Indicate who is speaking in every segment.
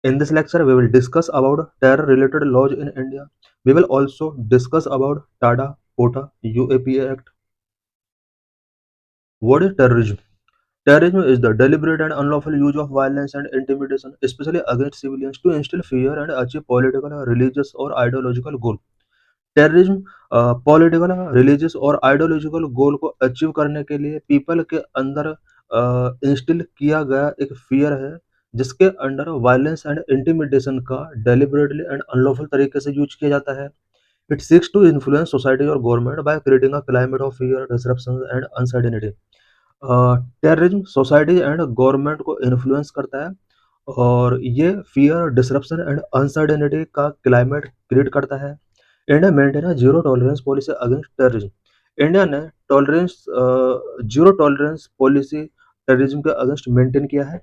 Speaker 1: In this lecture, we will discuss about terror-related laws in India. We will also discuss about TADA, POTA, UAPA Act. What is terrorism? Terrorism is the deliberate and unlawful use of violence and intimidation, especially against civilians, to instill fear and achieve political, religious, or ideological goal. Terrorism political, religious और ideological गोल को achieve करने के लिए people के अंदर instil किया गया एक फियर है, जिसके अंडर वायलेंस एंड इंटिमिडेशन का डेलिबरेटली एंड अनलॉफुल तरीके से यूज किया जाता है. It seeks to influence society और government by creating a climate of fear, disruption and uncertainty. Terrorism society and government को इन्फ्लुएंस करता है और ये फियर, डिसरप्शन एंड अनसर्टेनिटी का क्लाइमेट क्रिएट करता है. India maintain a zero tolerance policy against terrorism. India ने जीरो टॉलरेंस पॉलिसी टेररिज्म के अगेंस्ट मेंटेन किया है.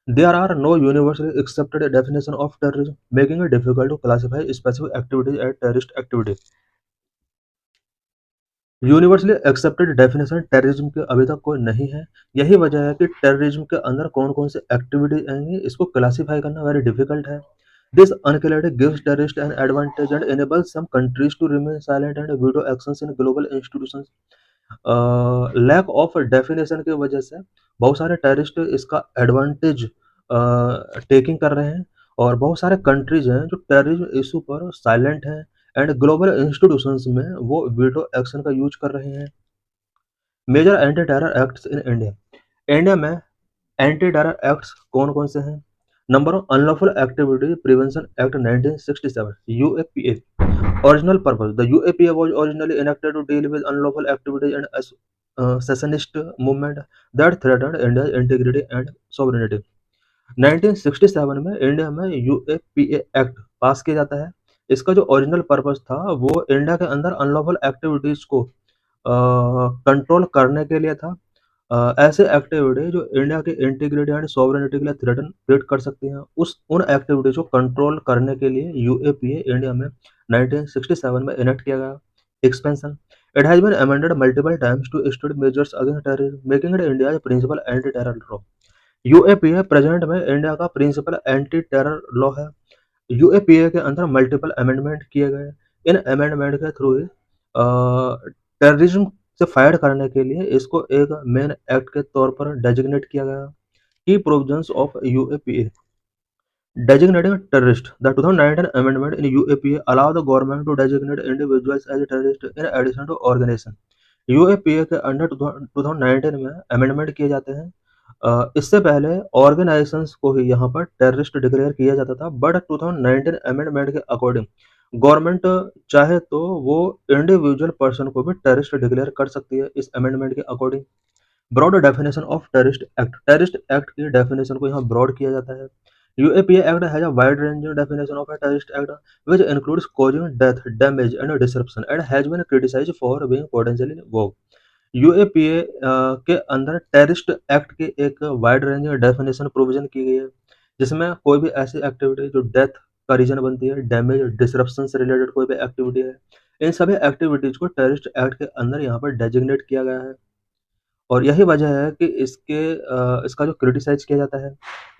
Speaker 1: There are no universally accepted definition of terrorism, making it difficult to classify specific activities as terrorist activity. Universally accepted definition terrorism के अभी तक कोई नहीं है. यही वजह है कि टेररिज्म के अंदर कौन कौन से एक्टिविटीज आएंगी, इसको क्लासिफाई करना वेरी डिफिकल्ट है. This unclarity gives terrorist an advantage and enables some countries to remain silent and veto actions in global institutions. Lack of definition की वजह से बहुत सारे टेररिस्ट इसका एडवांटेज टेकिंग कर रहे हैं और बहुत सारे कंट्रीज हैं जो टेररिज्म इशू पर साइलेंट हैं एंड ग्लोबल इंस्टीट्यूशंस में वो वीटो एक्शन का यूज कर रहे हैं. Major anti terror acts in India. India में एंटी टेरर एक्ट्स कौन कौन से हैं? Number one, unlawful activity prevention act 1967 UAPA. Original purpose: The UAPA was originally enacted to deal with unlawful activities and secessionist movement that threatened India's integrity and sovereignty. 1967 में India में UAPA act पास किया जाता है. इसका जो original purpose था वो India के अंदर अनलॉफुल एक्टिविटीज को कंट्रोल करने के लिए था. ऐसे एक्टिविटी जो इंडिया के इंटीग्रिटी एंड सॉवरेनिटी के लिए थ्रेटन क्रिएट कर सकती हैं, उन एक्टिविटीज को कंट्रोल करने के लिए यूएपीए इंडिया में 1967 में इनेक्ट किया गया. Expansion: it has been amended multiple times to institute measures against terrorism, making it India principal anti terror law. UAPA present में इंडिया का प्रिंसिपल एंटी टेरर लॉ है. यूएपीए के अंदर मल्टीपल अमेंडमेंट किए गए. इन अमेंडमेंट के थ्रू ही टेररिज्म से फाइट करने के लिए इसको एक मेन एक्ट के तौर पर डेजिग्नेट किया गया. की provisions of UAPA designating terrorist. The 2019 amendment in UAPA allow the government to designate individuals as terrorist in addition to organization. UAPA के अंडर 2019 में अमेंडमेंट किए जाते हैं. इससे पहले ऑर्गेनाइजेशंस को ही यहाँ पर टेररिस्ट डिक्लेयर किया जाता था, बट 2019 अमेंडमेंट के अकॉर्डिंग गवर्नमेंट चाहे तो वो इंडिविजुअल पर्सन को भी टेररिस्ट डिक्लेयर कर सकती है इस अमेंडमेंट के according. Broad definition of terrorist act. Terrorist act की डेफिनेशन को यहाँ ब्रॉड किया जाता है. UAPA Act has a wide-ranging definition of a terrorist act, which includes causing death, damage, and disruption, and has been criticized for being potentially vogue. UAPA के अंदर terrorist act की एक वाइड रेंजिंग डेफिनेशन प्रोविजन की गई है, जिसमें कोई भी ऐसी एक्टिविटी जो डेथ का रीजन बनती है, डैमेज, डिसरप्शन से रिलेटेड कोई भी एक्टिविटी है, इन सभी एक्टिविटीज को टेररिस्ट एक्ट के अंदर यहाँ पर डेजिग्नेट किया गया है. और यही वजह है कि इसका जो क्रिटिसाइज किया जाता है.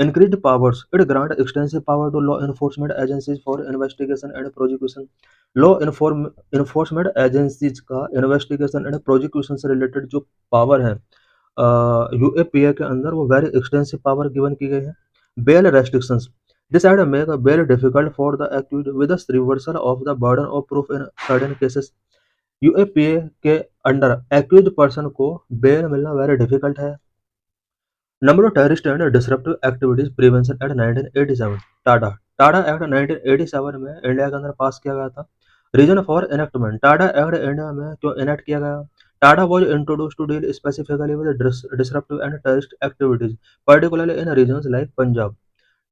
Speaker 1: Increased powers. It grant extensive power to law enforcement agencies for investigation and prosecution. Law enforcement agencies का इन्वेस्टिगेशन एंड प्रोसिक्यूशन से रिलेटेड जो पावर है यूएपीए के अंदर, वो वेरी एक्सटेंसिव पावर गिवन की गई है. Bail restrictions. This act make bail difficult for the accused with the reversal of the burden of proof in certain cases. UAPA के अंडर एक्यूज्ड पर्सन को bail मिलना very difficult है. Number of terrorist and disruptive activities prevention act 1987 TADA. TADA act 1987 में India के अंदर pass किया गया था. Reason for enactment. TADA act India में क्यों एनेक्ट किया गया? TADA was introduced to deal specifically with disruptive and terrorist activities, particularly in regions like Punjab.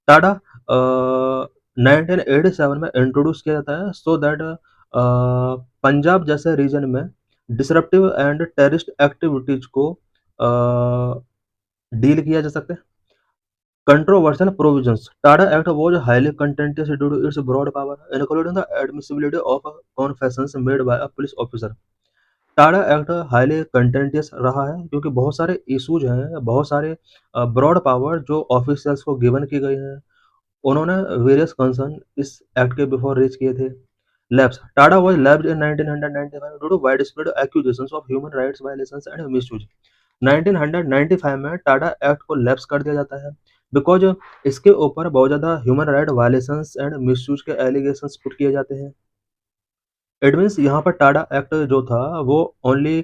Speaker 1: TADA 1987 में इंट्रोड्यूस किया जाता है सो दैट पंजाब जैसे रीजन में डिसरप्टिव एंड टेररिस्ट एक्टिविटीज को डील किया जा सकता है. Controversial provisions. TADA act was highly contentious due to its broad power, including the admissibility of confessions made by a police officer. TADA act highly contentious रहा है क्योंकि बहुत सारे इश्यूज हैं, बहुत सारे ब्रॉड पावर जो ऑफिसर्स को गिवन की गई हैं, उन्होंने वेरियस कंसर्न इस एक्ट के बिफोर रीच किए थे। Lapse Tada was lapsed in 1995 due to widespread accusations of human rights violations and misuse. 1995 में टाडा एक्ट को लैप्स कर दिया जाता है बिकॉज इसके ऊपर बहुत ज़्यादा human right violations and misuse के एलिगेशंस पुट किए जाते हैं। इट मीन्स यहाँ पर टाडा एक्ट जो था वो ओनली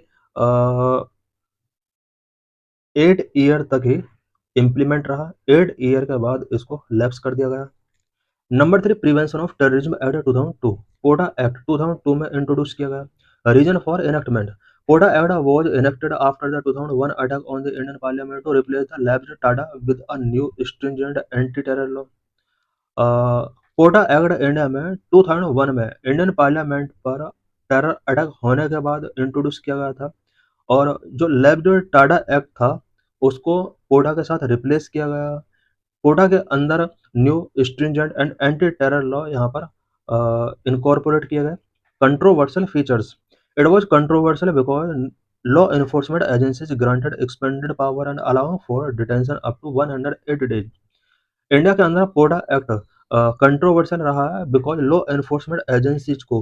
Speaker 1: 8 ईयर तक ही इम्प्लीमेंट रहा। 8 ईयर के बाद इसको लैप्स कर दिया गया। Number 3, prevention of terrorism act 2002। POTA act 2002 में इंट्रोड्यूस किया गया। Reason for enactment, POTA act was enacted after the 2001 attack on the Indian parliament to replace the lapsed TADA with a new stringent anti terror law. POTA act India में 2001 में Indian parliament पर terror attack होने के बाद introduce किया गया था, और जो लैप्स्ड टाडा एक्ट था उसको पोडा के साथ रिप्लेस किया गया। कोटा के अंदर new stringent and anti terror law यहाँ पर इनकॉर्पोरेट किए गए। Controversial features, it was controversial because law enforcement agencies granted expanded power and allowing for detention up to 180 days. India के अंदर पोडा एक्ट कंट्रोवर्शियल रहा है बिकॉज लॉ एनफोर्समेंट एजेंसीज को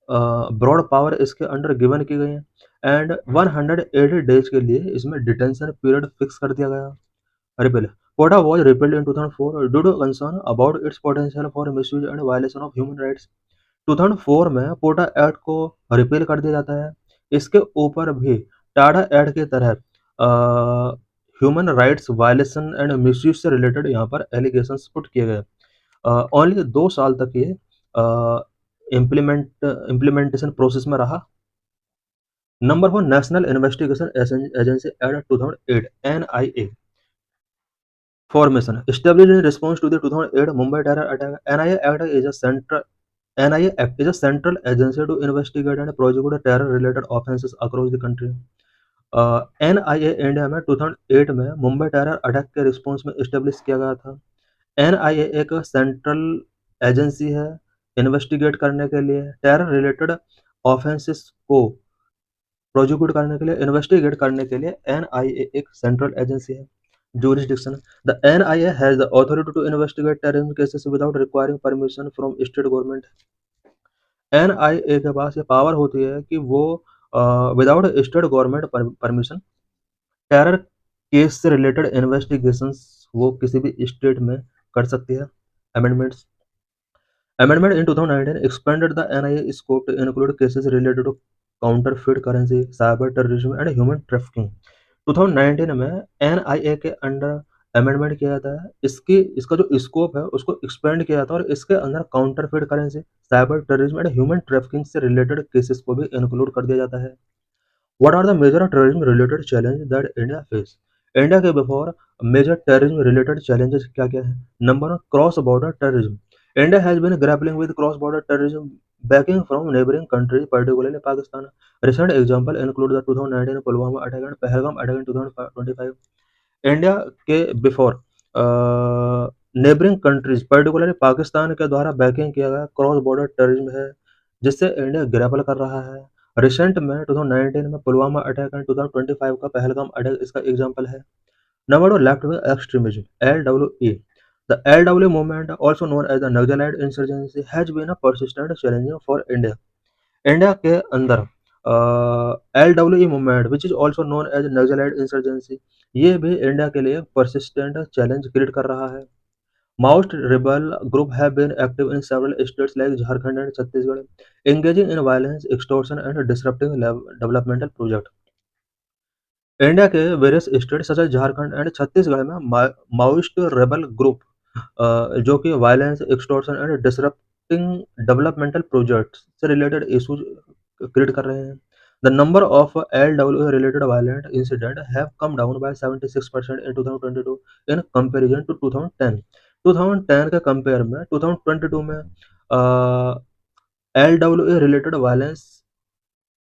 Speaker 1: broad power इसके अंडर गिवन की गई है, and 180 days के लिए इसमें डिटेंशन पीरियड फिक्स कर दिया गया। Repeal. POTA was repealed in 2004 due to concern about its potential for misuse and violation of human rights. 2004 में पोटा एक्ट को रिपील कर दिया जाता है। इसके ऊपर भी टाडा एक्ट की तरह human rights violation and misuse से रिलेटेड यहाँ पर एलिगेशंस पुट किए गए। ओनली 2 साल तक ये इम्प्लीमेंटेशन प्रोसेस में रहा। Number 4, national investigation agency act 2008 NIA formation established in response to the 2008 Mumbai terror attack. NIA Act is a central agency to investigate and prosecute terror-related offenses across the country. NIA India में 2008 में Mumbai terror attack के response में establish किया गया था। NIA एक central agency है investigate करने के लिए, टेरर रिलेटेड ऑफेंसेस को प्रोसिक्यूट करने के लिए, इन्वेस्टिगेट करने के लिए NIA एक सेंट्रल एजेंसी है। Jurisdiction. The NIA has the authority to investigate terrorism cases without requiring permission from state government. NIA के पास ये पावर होती है कि वो without state government permission terror case से रिलेटेड इन्वेस्टिगेशंस वो किसी भी स्टेट में कर सकती है। Amendments, Amendment in 2019 expanded the NIA scope to include cases related to counterfeit currency, cyber terrorism and human trafficking. 2019 में NIA के अंडर अमेंडमेंट किया जाता है। इसका जो स्कोप है उसको एक्सपेंड किया जाता है और इसके अंदर counterfeit currency, cyber terrorism and human trafficking से रिलेटेड केसेस को भी इंक्लूड कर दिया जाता है। What are the major terrorism related challenges that India face? India के before major terrorism related challenges क्या क्या है? Number 1, cross border terrorism. India has been grappling with cross-border terrorism backing from neighboring countries, particularly Pakistan. Recent examples include the 2019 Pulwama attack and Pahalgam attack in 2025. India के before neighbouring countries particularly Pakistan के द्वारा banking किया गया cross border terrorism है जिससे India grapple कर रहा है। रिसेंट में 2019 में पुलवामा अटैक एंड 2025 का पहलगाम अटैक इसका एग्जांपल है। Number 2, left wing extremism LWE। The LWE movement, also known as the Naxalite insurgency, has been a persistent challenge for India. India के अंदर LWE movement which is also known as Naxalite insurgency, ये भी India के लिए persistent challenge create कर रहा है। Most rebel group have been active in several states like Jharkhand and Chhattisgarh, engaging in violence, extortion and disrupting developmental projects. India के various state such as Jharkhand and Chhattisgarh में Maoist rebel group जो कि violence, extortion and disrupting developmental projects से related issues create कर रहे हैं। The number of LWE related violent incident have come down by 76% in 2022 in comparison to 2010। 2010 के compare में 2022 में LWE related violence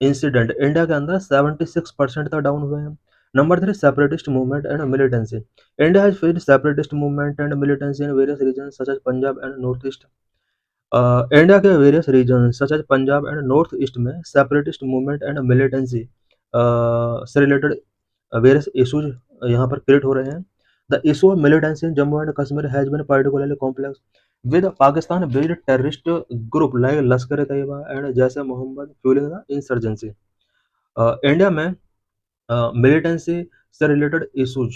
Speaker 1: incident India के अंदर 76% तक डाउन हुए हैं। Number 3, separatist movement and militancy. India has faced separatist movement and militancy in various regions such as Punjab and north east. India के various region such as Punjab and north east में separatist movement and militancy से related various issues यहाँ पर create हो रहे हैं। The issue of militancy in Jammu and Kashmir has been particularly complex, with Pakistan-based terrorist group like Lashkar-e-Taiba and Jaish-e-Mohammed fueling the insurgency. India में militancy से related issues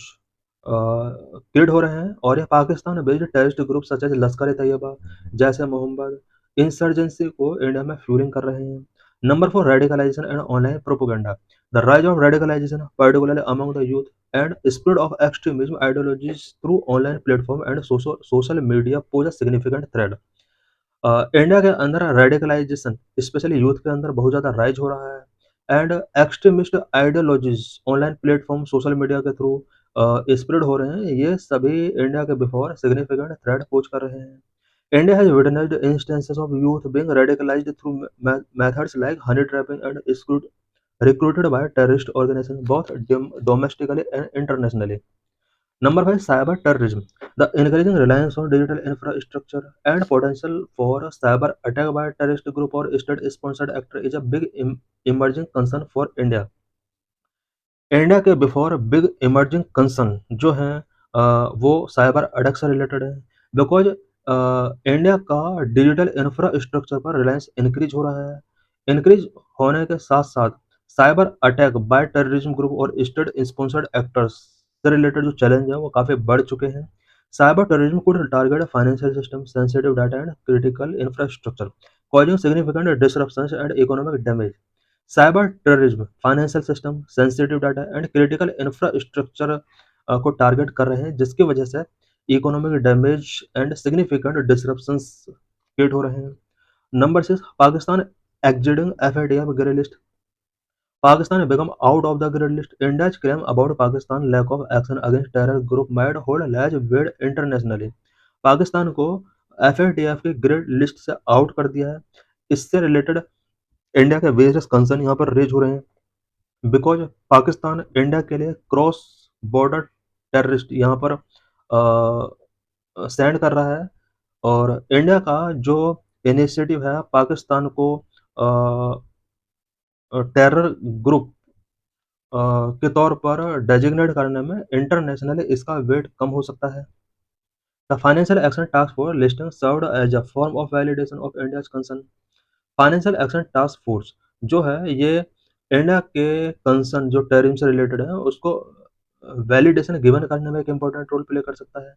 Speaker 1: create हो रहे हैं और ये Pakistan based terrorist group such as Lashkar e Taiba, Jaish Mohammed insurgency को India में fuelling कर रहे हैं। Number 4, radicalisation and online propaganda. The rise of radicalisation particularly among the youth and spread of extremism ideologies through online platform and social media pose a significant threat. India के अंदर radicalisation specially youth के अंदर बहुत ज़्यादा rise हो रहा है and extremist ideologies online platform social media के थ्रू स्प्रेड हो रहे हैं। ये सभी इंडिया के बिफोर सिग्निफिकेंट थ्रेट पोज कर रहे हैं। India has witnessed instances of youth being radicalised through methods like Honey trapping and recruited by terrorist organizations both domestically and internationally. Number 5, cyber terrorism. The increasing reliance on digital infrastructure and potential for cyber attack by terrorist group or state-sponsored actor is a big emerging concern for India. India के before big emerging concern जो है वो cyber attack से related है, because India का digital infrastructure पर Reliance increase हो रहा है। इंक्रीज होने के साथ साथ cyber attack by terrorism group और स्टेट स्पॉन्सर्ड एक्टर्स से रिलेटेड जो चैलेंज है वो काफ़ी बढ़ चुके हैं। Cyber terrorism could target financial system, sensitive data and critical infrastructure, causing significant disruptions and economic damage. Cyber terrorism financial system, sensitive data and critical infrastructure को target कर रहे हैं, जिसकी वजह से economic damage and significant disruptions create हो रहे हैं। Number 6, Pakistan exiting FATF grey list. Pakistan has become out of the grey list. India's claim about Pakistan's lack of action against terror group might hold large weight internationally. Pakistan को FATF के grey list से out कर दिया है। इससे related India के various concern यहाँ पर रेज हो रहे हैं, बिकॉज पाकिस्तान इंडिया के लिए क्रॉस बॉर्डर टेररिस्ट यहाँ पर सेंड कर रहा है और इंडिया का जो इनिशिएटिव है पाकिस्तान को टेरर ग्रुप के तौर पर डेजिग्नेट करने में इंटरनेशनली इसका वेट कम हो सकता है। The financial action task force listing served as a form of validation of India's concern. Financial action task force जो है ये इंडिया के कंसर्न जो टेररिज्म से रिलेटेड है उसको वैलिडेशन गिवन करने में एक इंपॉर्टेंट रोल प्ले कर सकता है।